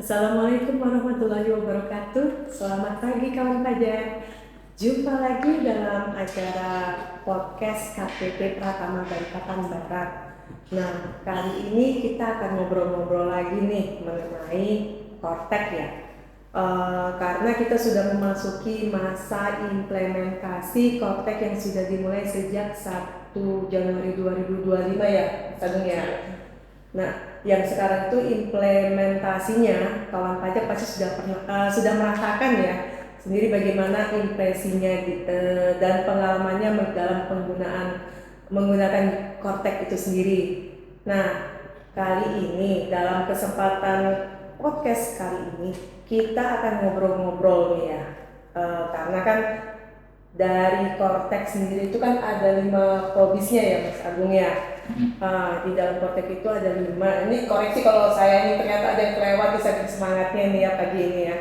Assalamualaikum warahmatullahi wabarakatuh. Selamat pagi kawan pajak. Jumpa lagi dalam acara podcast KPP Pratama Balikpapan Barat. Nah, kali ini kita akan ngobrol-ngobrol lagi nih mengenai Kortek ya. Karena kita sudah memasuki masa implementasi Kortek yang sudah dimulai sejak 1 Januari 2025 ya, Sagung ya. Nah, yang sekarang itu implementasinya kawan pajak pasti sudah merasakan ya sendiri bagaimana impresinya dan pengalamannya dalam menggunakan Kortek itu sendiri. Nah, kali ini dalam kesempatan podcast kali ini kita akan ngobrol-ngobrol nih ya. Karena kan dari Kortek sendiri itu kan ada 5 probisnya ya Mas Agung ya. Di dalam Kortek itu ada 5. Ini koreksi kalau saya ini ternyata ada yang kelewat di saking semangatnya nih ya pagi ini ya.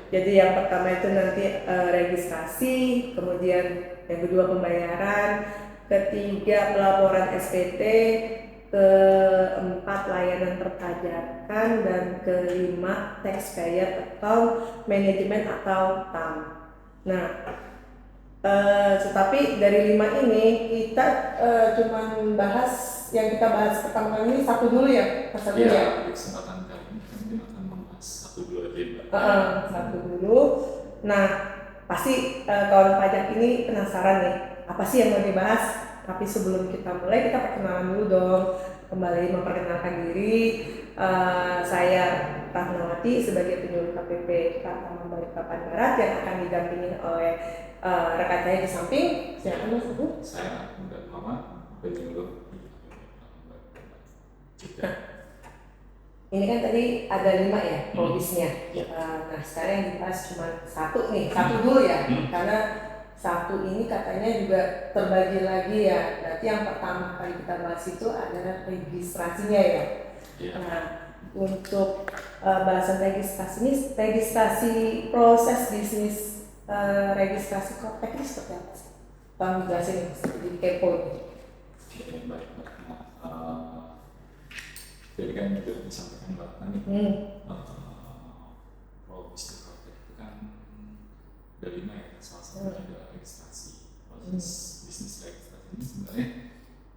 Jadi yang pertama itu nanti registrasi, kemudian yang kedua pembayaran, ketiga pelaporan SPT, keempat layanan perpajakan, dan kelima taxpayer atau manajemen atau TAM. Nah, tetapi dari 5 ini kita cuman bahas yang kita bahas pertama kali ini satu dulu ya, Mas Agung ya. Di kesempatan kali ini kita akan membahas satu dulu. Satu dulu. Nah, pasti kawan pajak ini penasaran nih, apa sih yang mau dibahas? Tapi sebelum kita mulai, kita perkenalan dulu dong. Kembali memperkenalkan diri. Saya Rahmawati sebagai penyuluh KPP Pratama Balikpapan Barat yang akan didampingi oleh rekan saya di samping. Silakan Mas Agung. Saya Muhammad, penyuluh juga. Ini kan tadi ada 5 ya probisnya. Nah, sekarang yang dibahas cuma satu nih, satu dulu ya. Karena satu ini katanya juga terbagi lagi ya. Berarti yang pertama kali kita bahas itu adalah registrasinya ya. Nah, untuk bahasan registrasi ini, registrasi proses bisnis registrasi Kortek ini seperti apa sih? Tolong jelasin jadi kepo ini. Baik. Jadi kan juga disampaikan Mbak Nani, probis di Kortek itu kan ada 5 ya. Salah satunya adalah registrasi. Proses bisnis registrasi ini sebenarnya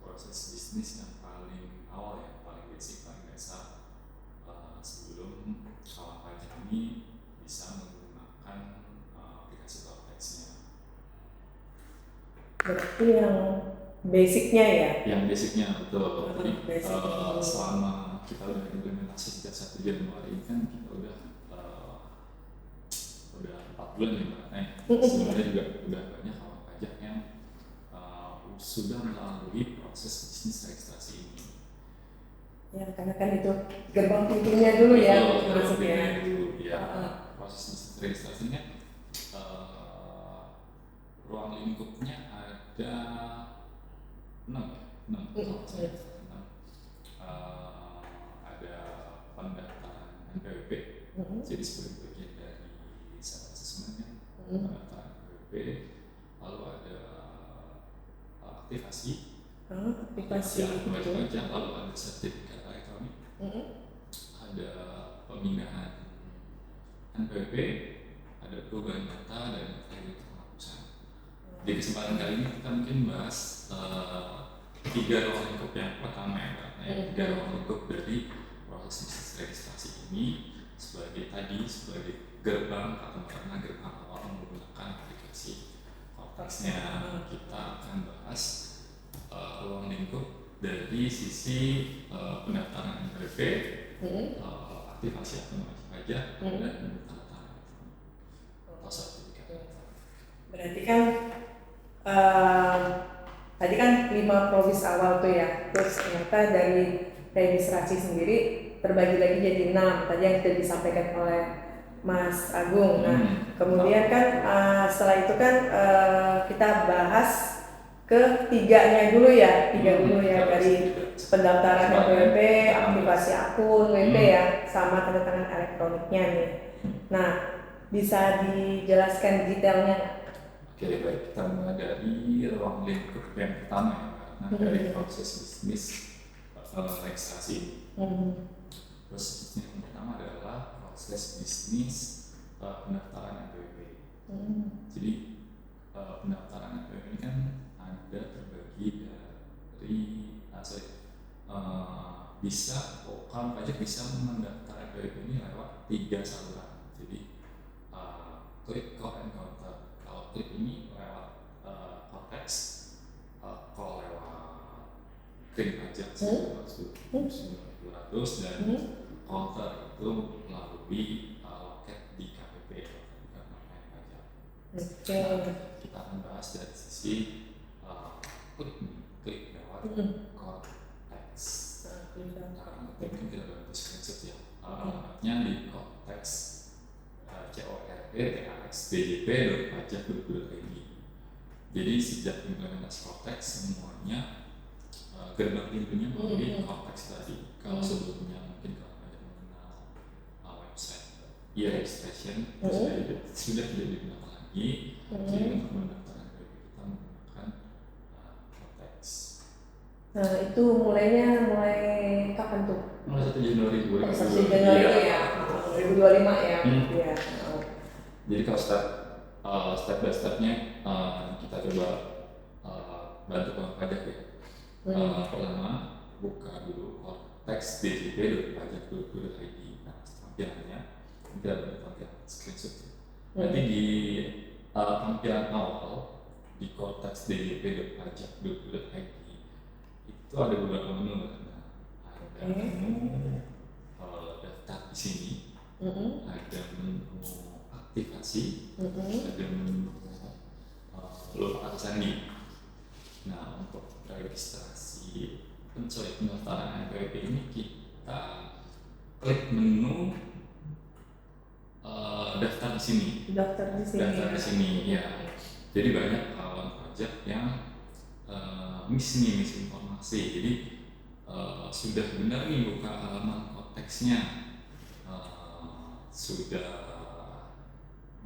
proses bisnis yang paling awal ya, paling basic, paling dasar sebelum kawan pajak ini bisa menggunakan aplikasi Korteksnya. Berarti yang basicnya ya? Yang basicnya betul. Jadi selama kita udah implementasi sejak 1 Januari ini kan kita udah 4 bulan ya Mbak. Sebenarnya juga udah banyak kawan pajak yang sudah melalui proses bisnis registrasi ini. Ya, karena kan itu gerbang pintunya dulu ya. Proses bisnis registrasinya ruang lingkupnya ada 6. Ada pendaftaran NPWP, jadi sebagai bagian dari self assessment pendaftaran NPWP, lalu ada aktivasi pajak, lalu ada sertifikat elektronik, ada pemindahan NPWP, ada perubahan data, dan kredit penghapusan. Di kesempatan kali ini kita mungkin bahas 3 ruang lingkup yang pertama ya Pak. 3 ruang lingkup dari proses bisnis registrasi ini sebagai gerbang atau karena gerbang awal menggunakan aplikasi Korteksnya. Kita akan bahas ruang lingkup dari sisi pendaftaran NPWP, aktivasi aplikasi pajak, dan tanda tangan atau sertifikat. Berarti kan tadi kan 5 probis awal tuh ya, terus ternyata dari registrasi sendiri terbagi lagi jadi 6 tadi yang sudah disampaikan oleh Mas Agung. Nah, kemudian kan setelah itu kan kita bahas ke 3-nya dulu ya, 3 dulu ya, dari pendaftaran NPWP, aktivasi akun WP ya, sama tanda tangan elektroniknya nih. Nah, bisa dijelaskan detailnya? Oke, baik, kita mulai dari ruang lingkup yang pertama ya, karena dari proses bisnis registrasi. Proses yang pertama adalah proses bisnis pendaftaran NPWP. Jadi pendaftaran NPWP ini kan ada terbagi dari orang pajak bisa mendaftar NPWP ini lewat 3 saluran. Jadi klik call encounter. Kalau klik ini lewat Cortex, call lewat klik pajak 1.200 dan counter itu melalui loket di KPP atau Kementerian Pajak. Kita akan bahas dari sisi klik lewat Cortex. Mungkin kita bantu screenshot ya. Alamatnya di Cortex cortex.djp.pajak.id. Jadi sejak implementasi Cortex semuanya gerbang pintunya melalui Cortex tadi. Kalau sebelumnya mungkin kalau ada mengenal website e-registration sudah tidak digunakan lagi. Jadi untuk mendaftarkan kita menggunakan Cortex. Nah itu mulai kapan tuh? Mulai 1 Januari 2025. 1 Januari ya, 2025 ya. Iya. Jadi kalau step by stepnya kita coba bantu pengen pajak ya. Pertama buka dulu cortex.djp.pajak.id. Nah tampilannya kita tampilan screenshot. Nanti di tampilan awal di cortex.djp.pajak.id itu ada beberapa menu. Ada menu daftar di sini, ada menu aktivasi, ada menu lupa sandi. Nah untuk registrasi pendaftaran NPWP ini kita klik menu daftar di sini. Daftar di sini ya. Jadi banyak kawan pajak yang miss informasi. Jadi sudah benar nih buka halaman konteksnya, sudah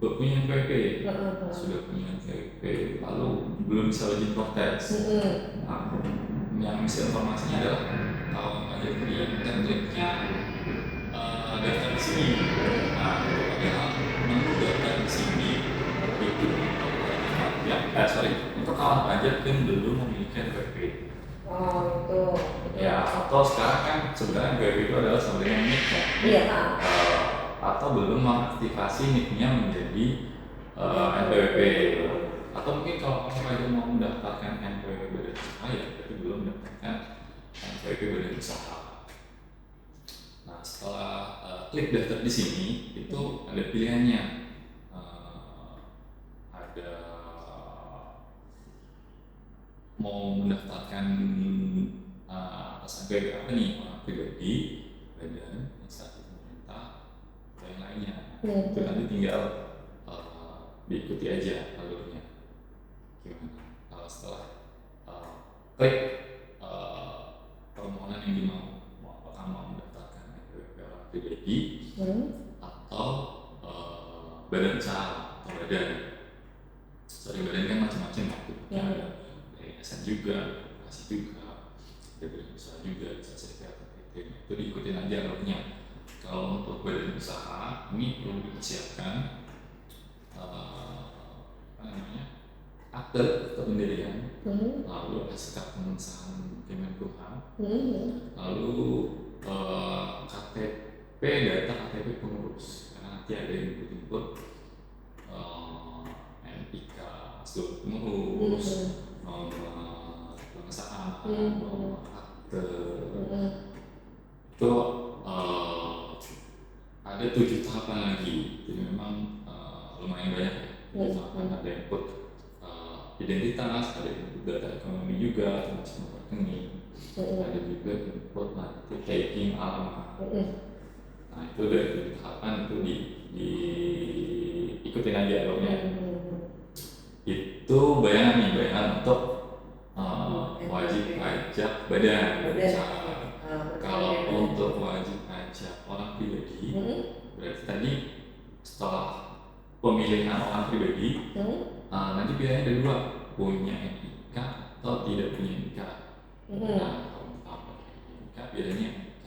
punya NPWP, lalu belum bisa login konteks. Nah, yang miss informasinya adalah kawan pajak ini template-nya daftar di sini. Nah, itu adalah menu daftar di sini itu untuk kawan pajak yang belum memiliki NPWP. Oh itu. Ya, atau sekarang kan sebenarnya NPWP itu adalah sebenarnya NIK ya. Iya. Atau belum mengaktifasi NIK-nya menjadi NPWP. Atau mungkin kalau kawan pajak mau mendaftarkan NPWP badan usaha ya, tapi belum mendaftarkan NPWP badan usaha. Nah, setelah klik daftar di sini itu ada pilihannya. Ada mau mendaftarkan atas NPWP apa nih, orang pribadi, badan, instansi pemerintah, dan yang lainnya. Itu nanti tinggal diikuti aja alurnya. Gimana? Setelah klik permohonan yang dimau, apakah mau mendaftarkan NPWP orang pribadi atau badan usaha atau badan. Badan kan macam-macam ya. Ada yayasan juga, kasih juga, ada badan usaha juga, bisa sertifikat itu diikutin aja alurnya. Kalau untuk badan usaha ini perlu dipersiapkan akte pendirian, lalu SK pengesahan Kemenkumham, lalu KTP, data KTP pengurus, karena nanti ada yang input NIK seluruh pengurus, nomor pengesahan, nomor akte, itu ada 7 tahapan lagi. Jadi memang lumayan banyak ya. Ada input identitas, ada input data ekonomi juga, termasuk nomor rekening, ada juga input nanti tagging alamat. Nah itu dari tahapan itu diikutin aja alurnya. Itu bayangan untuk wajib pajak badan usaha. Kalau untuk wajib pajak orang pribadi, berarti tadi setelah pemilihan orang pribadi, nanti pilihannya ada 2, punya NIK atau tidak punya NIK. Nah, kalau pertama NIK, pilihannya NIK.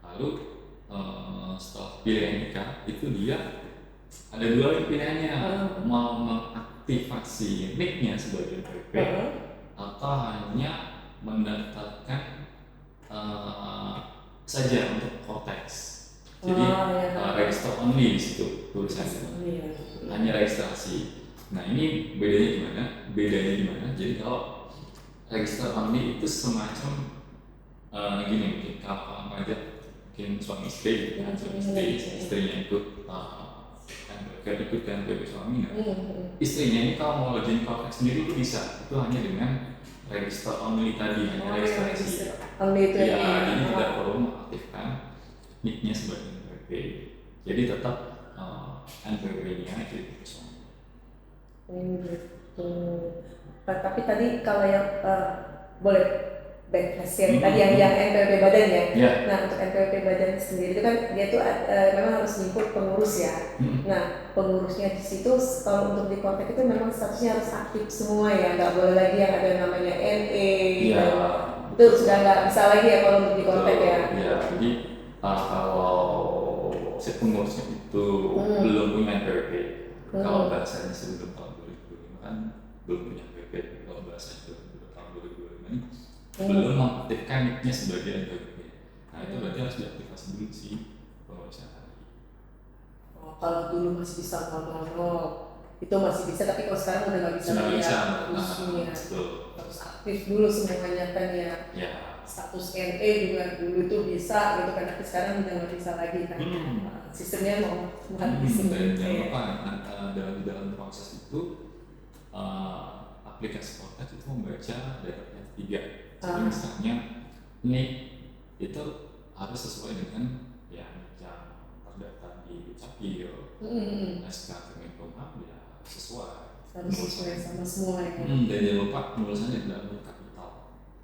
Lalu pilihan nikah itu dia ada dua pilihannya, mau mengaktifasi NIK-nya sebagai NPWP atau hanya mendaftarkan saja untuk Cortex. Jadi register only di situ tulisannya, hanya registrasi. Nah ini bedanya gimana? Jadi kalau register only itu semacam gini, mungkin kalau aja mungkin suami istri, kan suami istri, istrinya ikut ikut NPWP suami. Istrinya ini kalau mau login Cortex sendiri itu bisa, itu hanya dengan register only tadi, hanya registrasi. Ya, jadi tidak perlu mengaktifkan NIK-nya sebagai NPWP. Jadi tetap NPWP-nya itu suami. Tapi tadi kalau yang boleh yang tadi yang NPWP badan ya. Nah untuk NPWP badan sendiri itu kan dia tuh memang harus input pengurus ya. Nah pengurusnya di situ kalau untuk di Cortex itu memang statusnya harus aktif semua ya, nggak boleh lagi yang ada namanya NE. Itu sudah nggak bisa lagi ya kalau untuk di Cortex ya. Ya, jadi kalau si pengurusnya itu belum punya NPWP, kalau bahasanya sebelum tahun 2025 kan belum punya NPWP, kalau bahasanya sebelum tahun 2025 ini belum mengaktifkan NIK-nya sebagai NPWP. Nah itu berarti harus diaktifasi dulu sih pengurusnya tadi. Kalau dulu masih bisa itu masih bisa, tapi kalau sekarang udah nggak bisa lagi ya. Harus aktif dulu semuanya kan ya. Status NE juga dulu tuh bisa gitu kan, tapi sekarang udah nggak bisa lagi kan. Sistemnya mau dan jangan lupa dalam proses itu aplikasi Cortex itu membaca data F3. Jadi misalnya NIK itu harus sesuai dengan yang terdaftar di Dukcapil, SK Kemenkumham ya sesuai. Harus sesuai sama semua ya. Dan jangan lupa penulisannya dalam huruf kapital.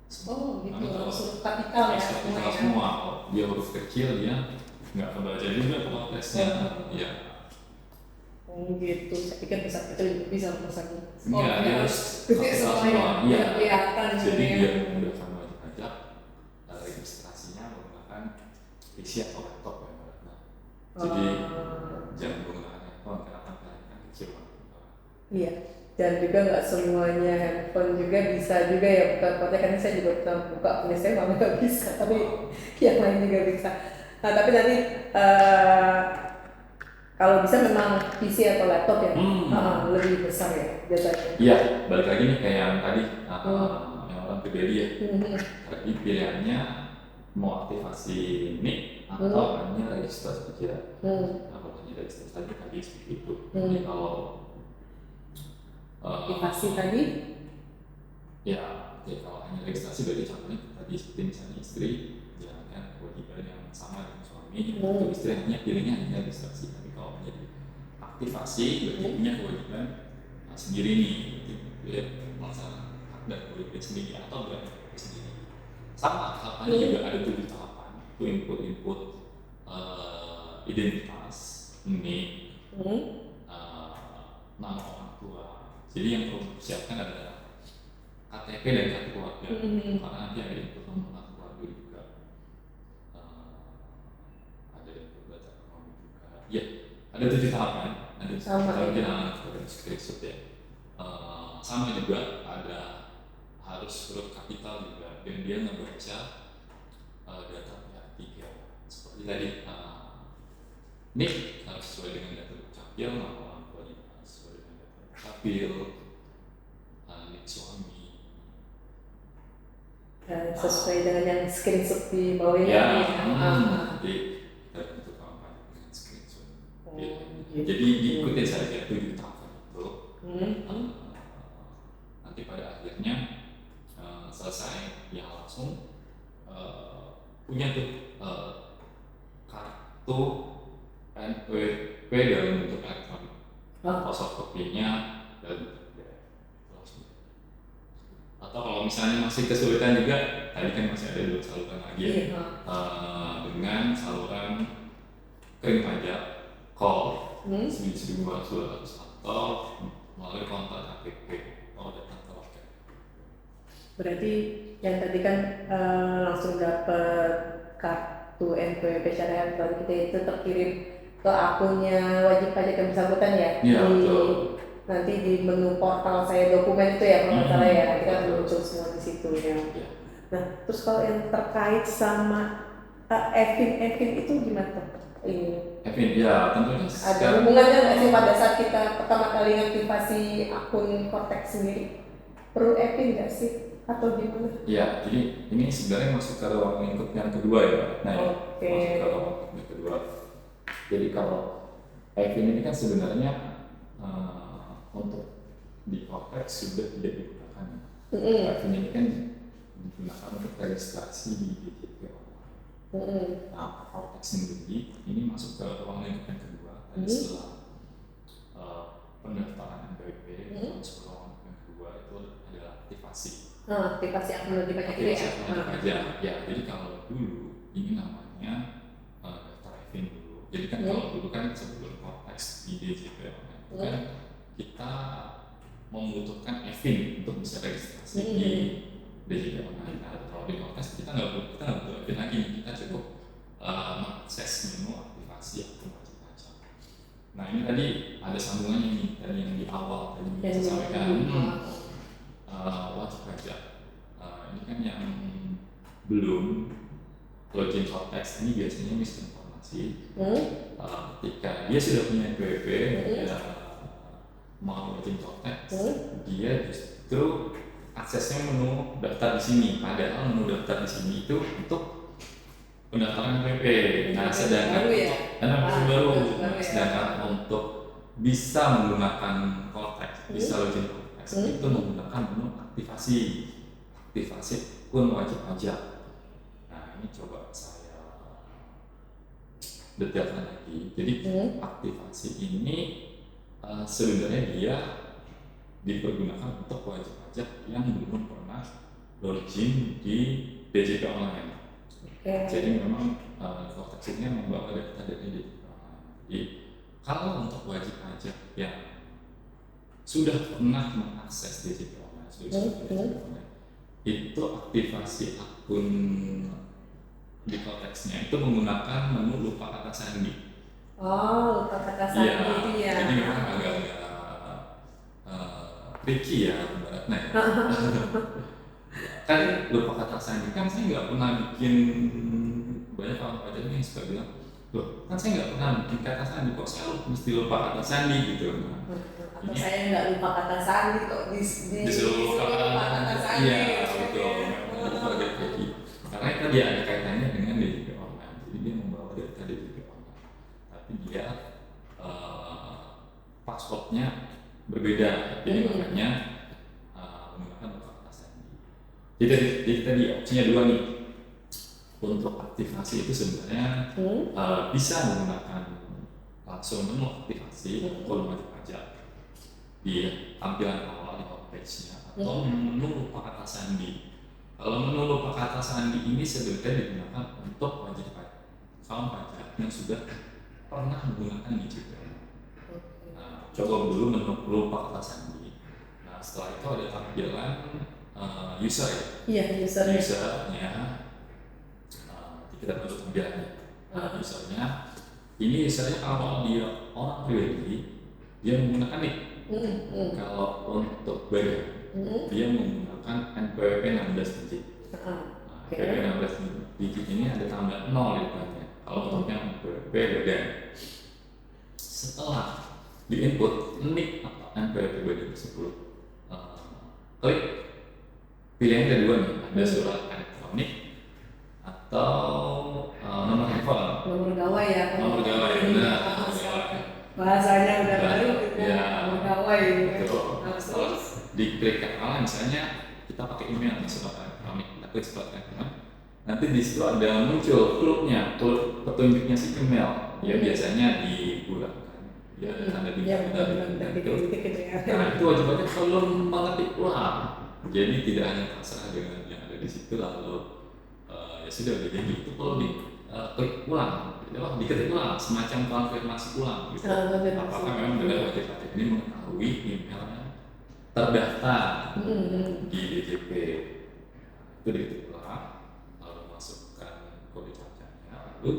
Gitu, harus huruf kapital ya. Kapital semua. Dia huruf kecil dia nggak kebaca juga kalau teksnya. Ya. Gitu, saya pikir besar itu bisa pesan. Dia harus kapital semua. Iya. Jadi dia menggunakan wajib pajak registrasinya menggunakan PC atau laptop ya. Jadi jangan menggunakan handphone karena kan kecil banget. Iya. Dan juga nggak semuanya handphone juga bisa juga ya buka Cortex, karena saya juga pernah buka punya saya malah nggak bisa, tapi yang lain juga bisa. Nah tapi nanti kalau bisa memang PC atau laptop ya lebih besar ya biasanya. Iya, balik lagi nih kayak yang tadi yang orang pribadi ya. Tadi pilihannya mau aktivasi NIK atau hanya registrasi saja. Nah kalau hanya registrasi saja tadi seperti itu. Jadi kalau aktivasi tadi? Ya kalau hanya registrasi berarti contohnya tadi seperti misalnya istri jalankan kewajiban yang sama dengan suami, untuk istri hanya pilihnya hanya registrasi. Tapi kalau menjadi aktivasi berarti punya kewajiban sendiri nih, ya melaksanakan hak dan kewajiban sendiri atau berani sendiri. Sama tahapannya juga ada 7 tahapan, itu input identitas, NIK, nama orang tua. Jadi yang perlu dipersiapkan adalah KTP dan kartu keluarga, karena nanti ada input nomor kartu keluarga juga, ada input data ekonomi juga. Ya, ada 7 tahapan. Nanti kita screenshot ya. Sama juga ada harus huruf kapital juga, dan dia ngebaca data pihak ketiga. Seperti tadi, NIK harus sesuai dengan data Dukcapil, nama orang tuanya sesuai dengan data Dukcapil, NIK suami. Sesuai dengan yang screenshot di bawah ini. Nanti kita bentuk kampanye dengan screenshot. Jadi diikuti saja 7 tahapan itu. Nanti pada akhirnya selesai ya langsung punya tuh kartu NPWP dalam bentuk elektronik. Fotokopinya dalam bentuk PDF. Atau kalau misalnya masih kesulitan juga, tadi kan masih ada 2 saluran lagi ya. Dengan saluran kering pajak, call 1.200 atau melalui kontak KPP atau datang ke loket. Berarti yang tadi kan langsung dapat kartu NPWP syariah baru kita itu terkirim ke akunnya wajib pajak yang bersangkutan ya. Iya, Di betul. nanti di menu portal saya dokumen itu ya kalau nggak salah ya, kita muncul semua di situ ya. Iya. Nah, terus kalau yang terkait sama Evin itu gimana tuh? Ini Evin, ya tentunya ada hubungannya nggak sih pada saat kita pertama kali aktivasi akun Cortex sendiri? Perlu Evin nggak sih? Atau gimana? Ya, jadi ini sebenarnya masuk ke ruang lingkup yang kedua ya. Nah, Oke. masuk ke ruang lingkup yang kedua. Jadi kalau Evin ini kan sebenarnya untuk di Cortex sudah tidak digunakan. Evin ini kan digunakan untuk registrasi di DJP online. Nah, Cortex sendiri ini masuk ke ruang lingkup yang kedua. Tadi setelah pendaftaran NPWP, masuk ke ruang lingkup yang kedua itu adalah aktivasi. Aktivasi akun wajib pajak itu ya. Ya, jadi kalau dulu ini namanya daftar Evin dulu. Jadi kan kalau dulu kan sebelum Cortex di DJP online itu kan kita membutuhkan Evin untuk bisa registrasi di DJP online. Nah, kalau di Cortex kita nggak butuh Evin lagi, kita cukup mengakses menu aktivasi akun wajib pajak. Nah, ini tadi ada sambungannya nih, tadi yang di awal tadi saya sampaikan. Wajib pajak ini kan yang belum login Cortex ini biasanya misinformasi. Ketika dia sudah punya NPWP, dia mau login Cortex, dia justru aksesnya menu daftar di sini. Padahal menu daftar di sini itu untuk pendaftaran NPWP. Nah, sedangkan untuk bisa menggunakan Cortex, bisa login Cortex itu menggunakan menu aktivasi akun wajib pajak. Nah, ini coba saya detailkan lagi. Jadi aktivasi ini sebenarnya dia dipergunakan untuk wajib pajak yang belum pernah login di DJP online. Jadi memang Cortex ini membawa data dari DJP online. Jadi kalau untuk wajib pajak yang sudah pernah mengakses DJP online, itu aktivasi akun di Cortex-nya itu menggunakan menu lupa kata sandi. Lupa kata sandi itu ya. Jadi memang agak-agak tricky ya ibaratnya. Kan lupa kata sandi kan saya nggak pernah bikin, banyak orang pajak yang suka bilang, loh kan saya nggak pernah bikin kata sandi, kok saya mesti lupa kata sandi gitu. Atau saya nggak lupa kata sandi kok disuruh lupa kata sandi. Iya, betul. Karena itu dia ada kaitannya dengan DJP online. Jadi dia membawa data DJP online, tapi dia passwordnya berbeda. Jadi makanya menggunakan lupa kata sandi. Jadi tadi opsinya dua nih. Untuk aktivasi itu sebenarnya bisa menggunakan langsung menu aktivasi akun wajib pajak di tampilan awal di homepage-nya, atau menu lupa kata sandi. Kalau menu lupa kata sandi ini sebenarnya digunakan untuk wajib pajak kaum pajak yang sudah pernah menggunakan DJP. Nah, coba dulu menu lupa kata sandi. Nah, setelah itu ada tampilan user ya. Iya, usernya. Kita masuk tampilannya. Usernya kalau dia orang pribadi, dia menggunakan nik. Kalau untuk bayar, dia menggunakan NPWP 16 digit. NPWP 16 digit ini ada tambah 0 di depannya. Kalau untuk yang NPWP badan, setelah di input nik atau NPWP badan tersebut, klik pilihan kedua nih, ada surat elektronik atau nomor handphone. Nomor gawai ya. Benar. Bahasanya udah baru ya. Nomor gawai. Betul. Diklik ke awal, misalnya kita pakai email, surat elektronik, kita klik surat elektronik. Nanti di situ ada muncul klubnya, klub petunjuknya si email. Ya biasanya di bulan kan. Ya ada di bulan itu. Nah, itu wajib aja kalau mengetik ulang. Jadi tidak hanya terserah dengan yang ada di situ lalu ya sudah jadi itu kalau klik ulang, diketik ulang, semacam konfirmasi ulang gitu. Apakah memang benar wajib pajak ini mengetahui emailnya terdaftar di DJP. Itu diketik ulang, lalu masukkan kode pajaknya, lalu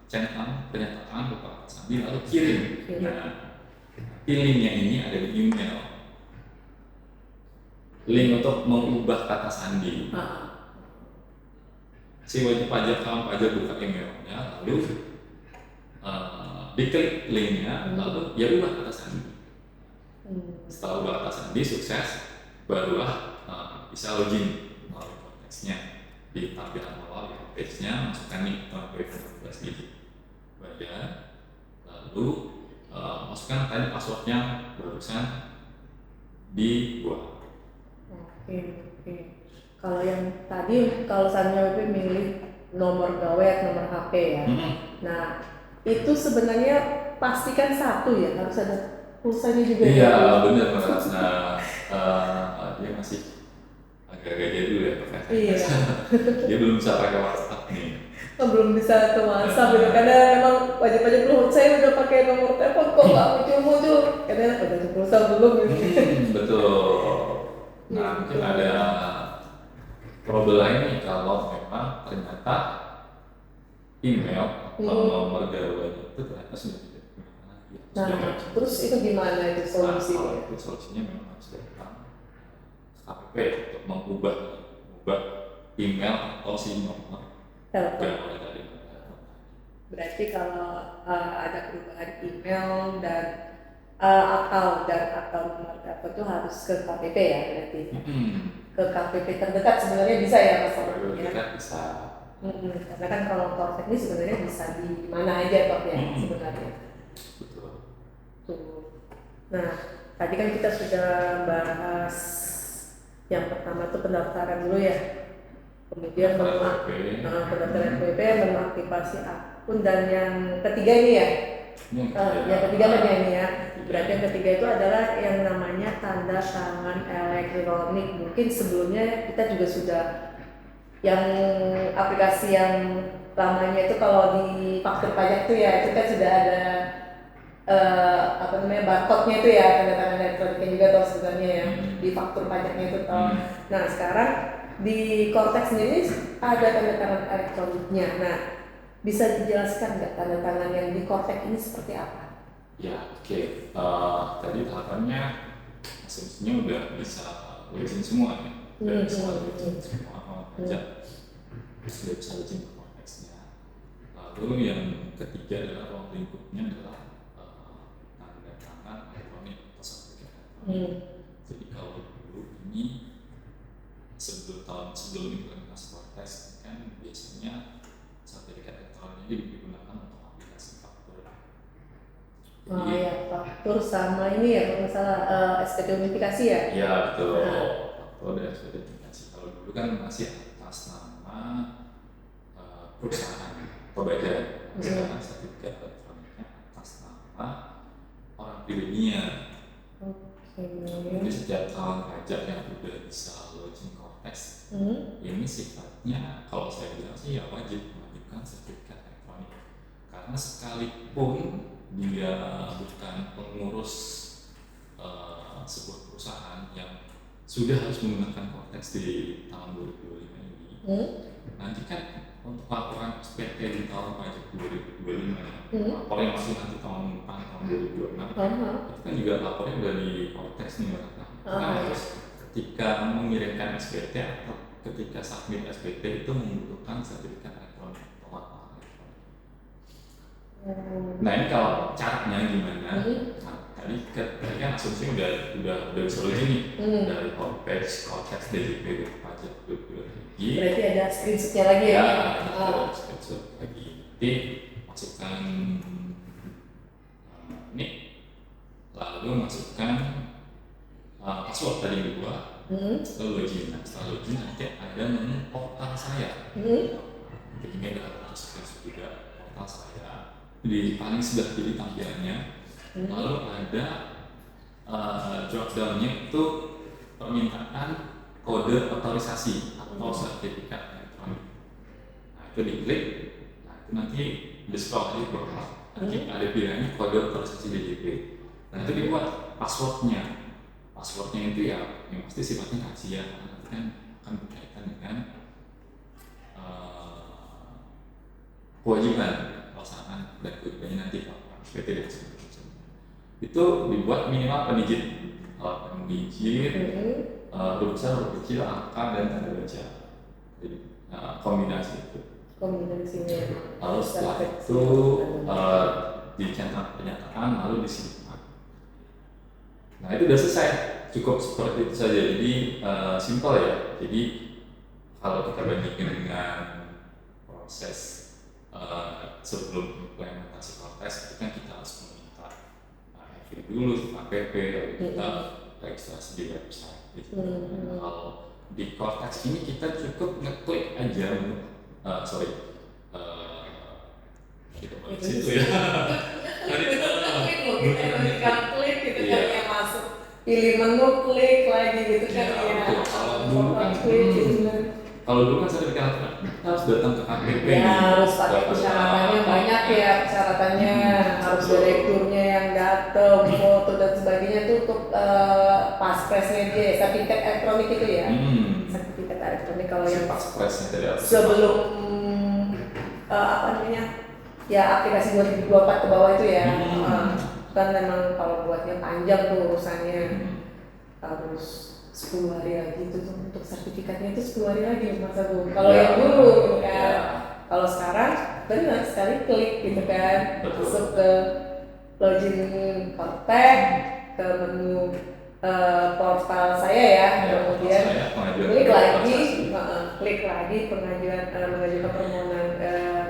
centang pernyataan beberapa kata sandi lalu kirim. Nah, linknya ini ada di email. Link untuk mengubah kata sandi. Si wajib pajak buka emailnya, lalu diklik linknya, lalu ya ubah kata sandi. Setelah ubah kata sandi sukses, barulah bisa login melalui konteksnya di tampilan awal di homepage-nya, masukkan nih PIN 16 digit, bayar, lalu masukkan tadi passwordnya barusan dibuat. Oke. Kalau yang tadi, kalau Sanya milih nomor gawet, nomor HP ya. Nah, itu sebenarnya pastikan satu ya, harus ada pulsanya juga. Iya, benar Mas. Nah, dia masih agak-agak jadul ya pakai. Iya. Dia belum bisa pakai WhatsApp nih. Belum bisa ke WhatsApp gitu, karena memang wajib-wajib belum. Saya udah pakai nomor telepon kok nggak muncul-muncul, karena udah pulsa belum gitu. Betul. Nah, mungkin ada problem lain nih kalau memang ternyata email atau nomor gawai itu ternyata sudah tidak digunakan lagi. Nah, terus itu gimana itu solusinya? Nah, itu solusinya memang harus datang KPP untuk mengubah email atau si nomor gawai tadi. Berarti kalau ada perubahan email dan akal nomor telepon itu harus ke KPP ya berarti. Ke KPP terdekat sebenarnya bisa ya Mas? Terdekat bisa. Karena kan kalau kontak ini sebenarnya bisa di mana aja ya sebenarnya. Betul. Tuh. Nah, tadi kan kita sudah bahas yang pertama itu pendaftaran dulu ya. Kemudian pendaftaran FWP, mengaktifasi akun, dan yang ketiga ini ya. Yang ketiga kan ini ya. Berarti yang ketiga itu adalah yang namanya tanda tangan elektronik. Mungkin sebelumnya kita juga sudah yang aplikasi yang lamanya itu kalau di faktur pajak tuh ya, itu kan sudah ada barcode-nya itu ya, tanda tangan elektroniknya juga tahu sebenarnya ya, di faktur pajaknya itu tahu. Nah, sekarang di Cortex sendiri ada tanda tangan elektroniknya. Nah, bisa dijelaskan nggak tanda tangan yang di Cortex ini seperti apa? Ya, oke. Tadi tahapannya asumsinya udah bisa login semua ya. Udah bisa login semua pajak. Sudah bisa login ke Cortex-nya. Lalu yang ketiga adalah ruang lingkupnya adalah tanda tangan elektronik atau sertifikat elektronik. Jadi kalau dulu ini sebelum implementasi Cortex kan biasanya sertifikat elektronik ini digunakan untuk aplikasi faktur. Ya, faktur sama ini ya, kalau nggak salah SPT unifikasi ya? Iya betul, faktur dan SPT unifikasi. Kalau dulu kan masih atas nama perusahaan atau badan. Sekarang sertifikat elektroniknya atas nama orang pribadinya. Jadi setiap tahun pajak yang sudah bisa login Cortex, ini sifatnya kalau saya bilang sih ya wajib mewajibkan sertifikat elektronik. Karena sekalipun dia bukan pengurus sebuah perusahaan yang sudah harus menggunakan Cortex di tahun 2025 ini, nanti kan untuk laporan SPT di tahun pajak 2025 lapor yang masih nanti tahun depan tahun 2026 itu kan juga lapornya udah di Cortex nih harus ketika mengirimkan SPT atau ketika submit SPT itu membutuhkan sertifikat elektronik atau laporan elektronik. Nah ini kalau caranya gimana? Tadi kan asumsi udah bisa login nih dari homepage Cortex DJP pajak 2025. Berarti ada screenshotnya lagi ya? Ada screenshot lagi. Nanti masukkan ini, lalu masukkan password tadi dua, lalu login. Nah, setelah login nanti ada menu portal saya. Jadi ini ada screenshot juga portal saya. Di paling sebelah kiri tampilannya, lalu ada drop down-nya itu permintaan kode otorisasi atau sertifikat elektronik. Nah itu diklik, nah itu nanti di scroll aja ke bawah, nanti ada pilihannya kode otorisasi DJP. Nah itu dibuat passwordnya itu ya yang pasti sifatnya rahasia, nanti kan akan berkaitan dengan kewajiban pelaksanaan dan kewajibannya nanti PT dan sebagainya. Itu dibuat minimal penizin, penizin huruf besar, huruf kecil, angka dan tanda baca. Jadi kombinasi itu. Kombinasinya. Lalu setelah itu dicetak pernyataan lalu disimpan. Nah itu udah selesai, cukup seperti itu saja. Jadi simple ya. Jadi kalau kita bandingkan dengan proses sebelum implementasi Cortex itu kan kita harus meminta FI dulu, APP, lalu kita registrasi di website. Kalau di Cortex ini kita cukup ngeklik aja untuk kita balik situ ya. Klik gitu kan ya, masuk pilih menu, klik lagi gitu kan ya. Kalau dulu kan sertifikat kita harus datang ke KPP. Ya harus pakai persyaratannya banyak ya, persyaratannya harus direkturnya yang datang, foto dan sebagainya itu untuk paspresnya dia, sertifikat elektronik itu ya. Sertifikat elektronik kalau yang paspresnya tadi sebelum apa namanya ya aplikasi 2024 ke bawah itu ya. Kan memang kalau buatnya panjang tuh urusannya, harus 10 hari lagi itu tuh untuk sertifikatnya itu 10 hari lagi masa Bu. Kalau yang dulu kan, kalau sekarang benar sekali klik gitu kan, masuk ke login Cortex, ke menu portal saya ya, kemudian klik lagi pengajuan permohonan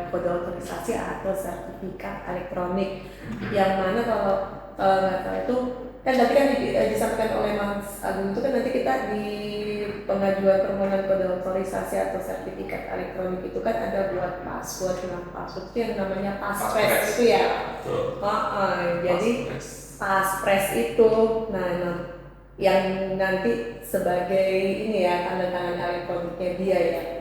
kode otorisasi atau sertifikat elektronik, yang mana kalau nggak salah itu kan tadi kan disampaikan oleh Mas Agung itu kan nanti kita di pengajuan permohonan kode otorisasi atau sertifikat elektronik itu kan ada buat password. Nah password itu yang namanya passpres itu ya. Jadi passpres itu nah yang nanti sebagai ini ya tanda tangan elektroniknya dia ya.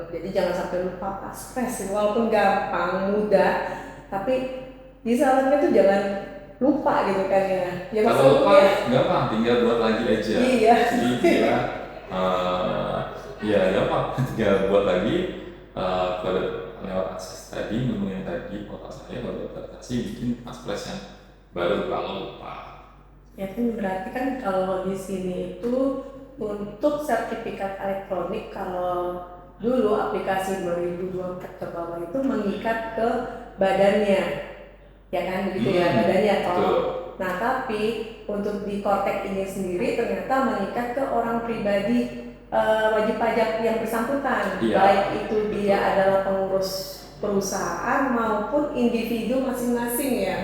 Jadi jangan sampai lupa passpres, walaupun gampang, mudah, tapi di salamnya itu jangan lupa gitu kan ya. Ya kalau lupa gampang, tinggal buat lagi aja. Iya. Jadi dia ya gampang, tinggal buat lagi pada lewat akses tadi, menu yang tadi portal saya baru adaptasi bikin passpres yang baru kalau lupa. Ya kan berarti kan kalau di sini itu untuk sertifikat elektronik kalau dulu aplikasi 2024 ke bawah itu mengikat ke badannya, ya kan begitu ya badannya toh. Nah tapi untuk di Cortex ini sendiri ternyata mengikat ke orang pribadi wajib pajak yang bersangkutan, baik itu dia adalah pengurus perusahaan maupun individu masing-masing ya.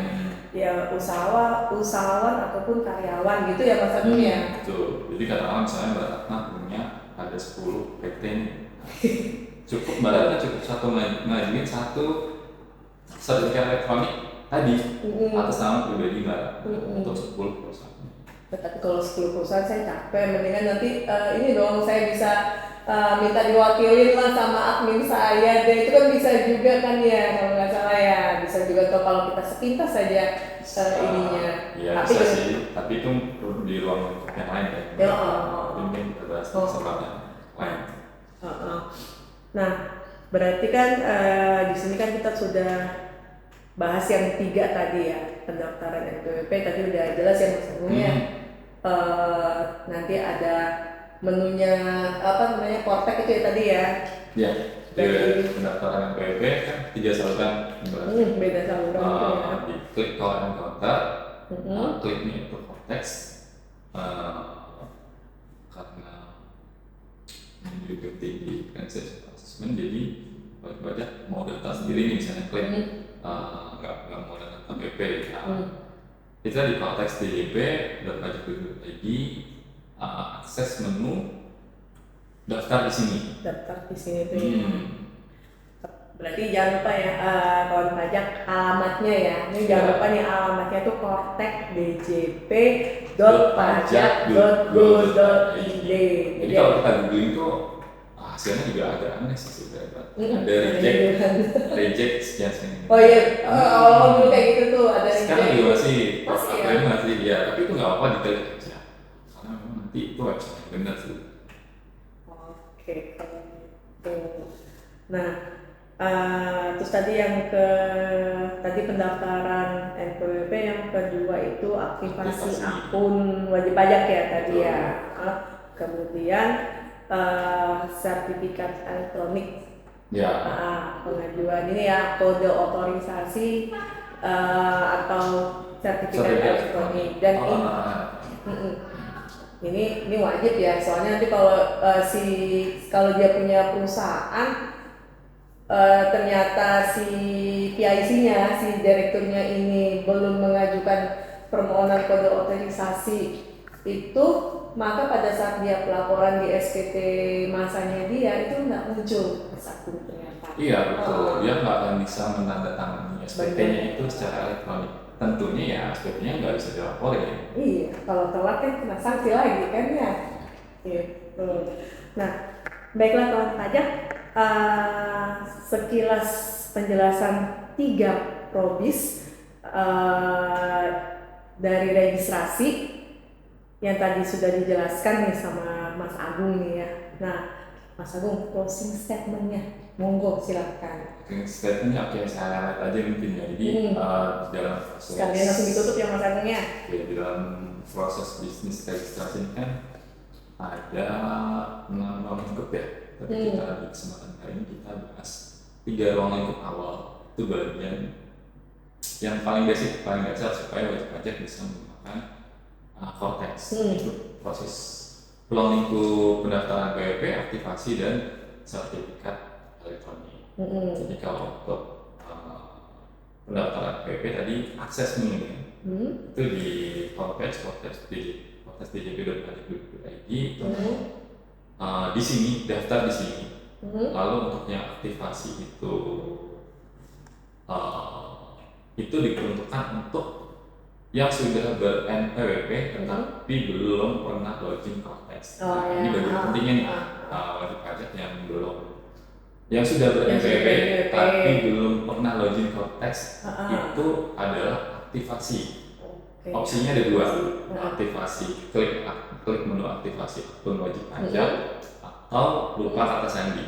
Ya usahawan ataupun karyawan gitu ya Mas Agung ya. Betul. Jadi katakanlah misalnya Mbak Ratna punya ada 10 PT nih. Cukup Mbak Ratna cukup ngajuin satu sertifikat elektronik tadi atas nama pribadi Mbak untuk 10 perusahaan. Tapi kalau 10 perusahaan saya capek, mendingan nanti ini dong saya bisa minta diwakilin lah sama admin saya deh, itu kan bisa juga kan ya kalau nggak salah ya, bisa juga tuh kalau kita sepintas saja ininya. Iya tapi bisa sih, tapi itu di ruang yang lain ya. Ini kita bahas kesempatan lain. Nah berarti kan di sini kan kita sudah bahas yang 3 tadi ya, pendaftaran NPWP tadi udah jelas ya Mas Agungnya. Nanti ada menunya apa namanya Cortex itu ya tadi ya. Iya. Dari pendaftaran NPWP kan 3 saluran. Beda saluran itu ya. Di klik kalau encounter, klik nih untuk Cortex. Karena juga tinggi kan assessment, jadi wajib mau data sendiri nih misalnya klik nggak mau data KPP kita di konteks DJP dan pajak lagi akses menu daftar di sini. Daftar di sini tuh ya. Berarti jangan lupa ya kawan pajak alamatnya ya. Ini jangan lupa nih alamatnya tuh cortex.pajak.go.id. Jadi kalau kita googling tuh hasilnya juga agak aneh sih sebenarnya. Ada reject sekian. Oh iya, dulu kayak gitu tuh ada reject. Sekarang juga masih ya, tapi itu nggak apa-apa diklik aja. Karena memang nanti itu website yang benar sih. Oke, kalau gitu. Nah, Terus tadi tadi pendaftaran NPWP, yang kedua itu aktivasi akun wajib pajak ya tadi ya. Kemudian sertifikat elektronik. Ya. Pengajuan ini ya, kode otorisasi atau sertifikat elektronik. Dan ini wajib ya, soalnya nanti kalau dia punya perusahaan, ternyata si PIC-nya, si direkturnya ini belum mengajukan permohonan kode otorisasi itu, maka pada saat dia pelaporan di SPT masanya dia itu nggak muncul akun ternyata. Iya betul, dia nggak akan bisa menandatangani SPT-nya itu secara elektronik. Tentunya ya SPT-nya nggak bisa dilaporin. Iya, kalau telat kan kena sanksi lagi kan ya. Gitu. Nah, baiklah kawan pajak. Sekilas penjelasan 3 probis dari registrasi yang tadi sudah dijelaskan nih sama Mas Agung nih ya. Nah, Mas Agung, closing statement-nya, monggo silakan. Closing statement-nya oke, saya lihat aja mungkin ya. Jadi dalam proses sekalian langsung ditutup ya Mas Agungnya. Di dalam proses bisnis registrasi ini kan ada 6 ruang lingkup ya. Tapi kita di kesempatan kali ini kita bahas 3 ruang lingkup awal. Itu bagian yang paling basic, paling dasar supaya wajib pajak bisa menggunakan Cortex. Itu proses ruang lingkup pendaftaran PWP, aktivasi dan sertifikat elektronik. Jadi kalau untuk pendaftaran PWP tadi akses ini itu di Cortex djp.pajak.id. Di sini daftar di sini. Lalu untuk yang aktivasi itu diperuntukkan untuk yang sudah ber-NPWP tetapi belum pernah login Cortex. Ini bagian pentingnya nih, wajib pajak yang sudah ber-NPWP tapi belum pernah login Cortex itu adalah aktivasi. Opsinya ada 2, aktivasi, klik menu aktivasi akun wajib pajak atau lupa kata sandi.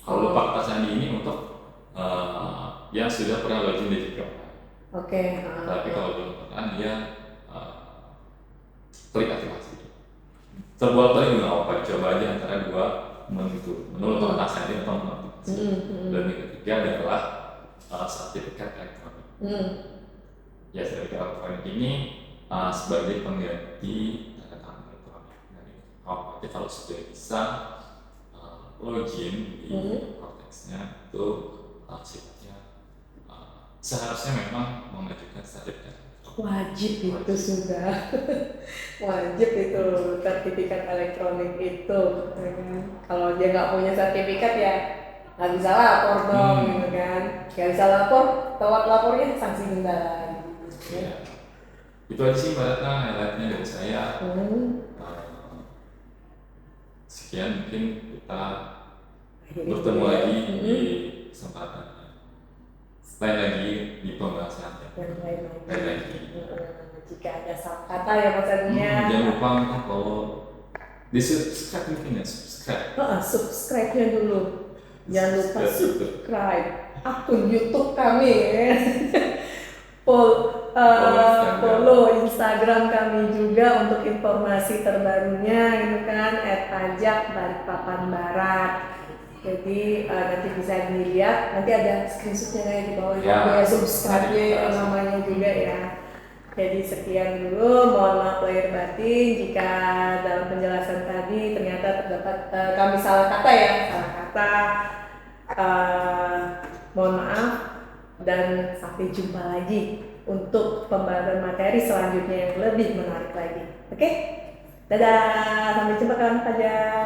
Kalau lupa kata sandi ini untuk yang sudah pernah login di JPO. Tapi kalau belum pernah dia klik aktivasi. Terbolak-balik juga nggak apa-apa, coba aja antara 2 menu itu, menu lupa kata sandi atau menu aktivasi. Dan yang ketiga adalah sertifikat elektronik. Ya, sertifikat elektronik ini sebagai pengganti tanda tangan elektronik. Jadi kalau sudah bisa login di Cortex-nya itu sifatnya seharusnya memang mengajukan sertifikat. Wajib itu sudah wajib itu sertifikat elektronik itu. Kalau dia nggak punya sertifikat ya nggak bisa lapor dong, gitu kan? Nggak bisa lapor, telat lapornya sanksi denda. Ya. Itu aja sih Mbak Ratna highlight-nya dari saya. Sekian, mungkin kita bertemu lagi di kesempatan lain lagi di pembahasan yang lain lagi. Jika ada salah kata ya Mas Agungnya. Jangan lupa kalau di subscribe mungkin ya, subscribe-nya dulu. Jangan lupa subscribe akun YouTube kami. Follow Instagram kami juga untuk informasi terbarunya, gitu kan, @pajak_Balikpapan Barat. Jadi nanti bisa dilihat, nanti ada screenshotnya kayak di bawah ya, subscribe-nya yang namanya juga ya. Jadi sekian dulu, mohon maaf lahir batin jika dalam penjelasan tadi ternyata terdapat kami salah kata ya, mohon maaf dan sampai jumpa lagi untuk pembahasan materi selanjutnya yang lebih menarik lagi. Oke? Dadah, sampai jumpa kawan pajak.